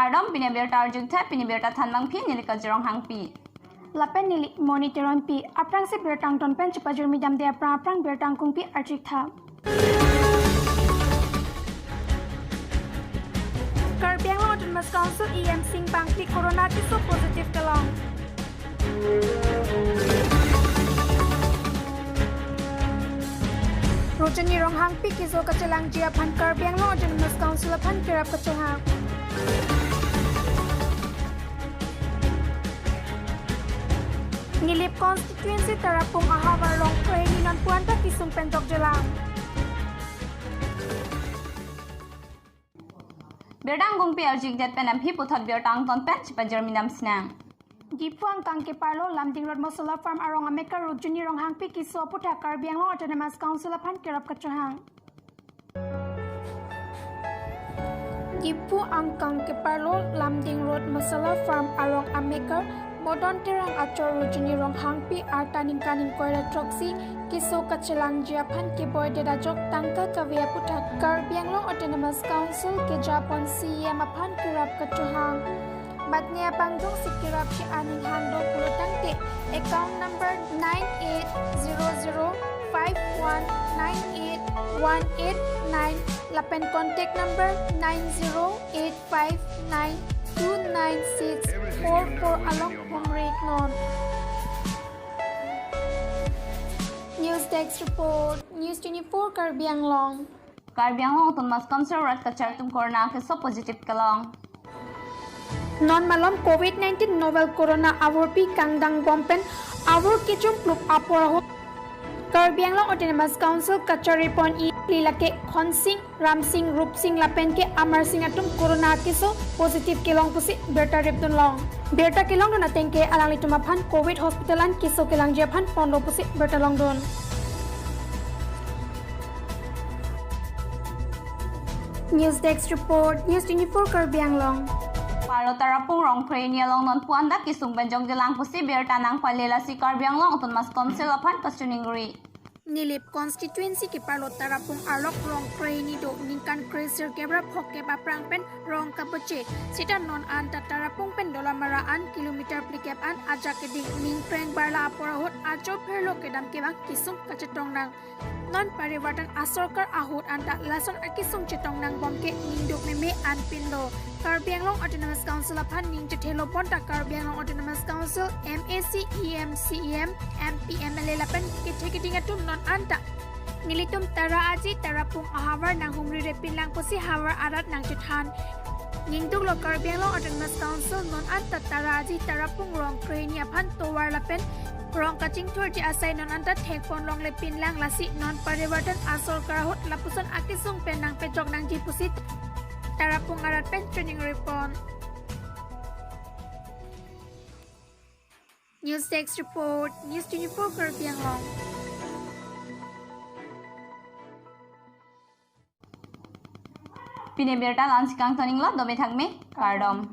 Kardom Pinabirta Jugta Pinabirta Tanmang Pin Nilikajong Hangpi. Lapen Nilik Monitoron Pi, Aprang si Bertang Ton Pen Chipajur Midam de Aprang Bertang Kung Pi Arjikta. Karbi Anglong Autonomous Council EM Sing Bang Pi Corona Kiso Positive Kalong. Rojani Rong Hang Pi Kiso Kachalang Jia Pan Karbi Anglong Autonomous Council Pan Kirap Kachohang. Ngilip constituency Tarapung Ahawar Long Kreni Non Puanta Kisung Penjok Jelang. Birdang Gungpi Arjik Jet Penam Hiputot Birdang Ton Pen Chipajur Midam Snang. Gipuang Kangke Parlo Lamding Road Mosola Farm Arong Ameka Road Juni Rong Hang Pi Kiso Puta Karbi Anglong Autonomous Council Pan Kirap Kachohang. Gipu Angkang Keparlo Lamding Road Masala Farm Arong Ameka Modon Terang Achor Rujuni Rong Hangpi Artaning Kaning Koira Troxy Kiso Kachelang Japan Kiboy Dedajok Tangka Kavia Puta Karbi Anglong Autonomous Council ke Japon CM Apan Kirap Kachuhang Matnya Bangjong Sikirap Ki Aning Hando Pulutangte Account number 9800519818 Lapen contact number 9085929644 along Pumrek Non. News Desk Report News 24 Karbi Anglong. Karbi Anglong Autonomous Council Rat Kachartum Corona Kiso Positive Kalong. Non malom COVID-19 novel corona avor pi kangdang bompen avor kichum plup aporaho Karbi Anglong Autonomous Council Kachari Pon I Lilake Khonsing Ramsing Rupsing Lapen ke Amar Sing atum corona kiso positive kilong pusi berta repdun long berta kilong don atengke alang lituma phan covid hospitalan kiso kilang japhan pondo pusi berta long don News Desk Report News 24 Karbi Anglong. Parlo Tarapung Rong Kreni Long Non Puanda Kisung Benjong Jelang Pusi Berta Nang Palela Si Karbi Anglong Autonomous Council Apan Pastuningri. Nilip constituency ki Parlo Tarapung Arlok Rong Kreni do Ninkan Kreser Gebra Phoke Baprang Pen Rong Kapoche Sita Non Anta Tarapung Pen Dola Maraan Kilometer Plikep An Aja Keding Ning Preng Barla Aporahut Ajo Perlo Kedam Kebang Kisung Kacetong Nang Non Pariwatan Asorkar Ahut Anta Lason Akisung Cetong Nang Bomke Ninduk Meme An Pindo Karbi Anglong Autonomous Council Apan Ning Cetelo Ponta Karbi Anglong Autonomous Council MAC EM CEM MP MLA Lapan Ketekiting Atum Non Anta Nilitum Tara Aji Tarapung Ahawar Nang Humri Repin Lang Pusi Hawar Arat Nang Cetan Ningduk Lo Karbi Anglong Autonomous Council Non Anta Tara Aji Tarapung Rong Kreni Apan Towar Lapen Rong Kacing Tur Ji Asai Non Anta Thekpon Long Lepin Lang Lasi Non Pariwatan Asor Karahut Lapusan Akisung Pen Nang Pejok Nang Jipusit Tarapung Arat Pen Training Report News Desk Report News 24 Karbi Anglong. Pinabirta Lansikang Toning Lot Dobe Thakme Kardom.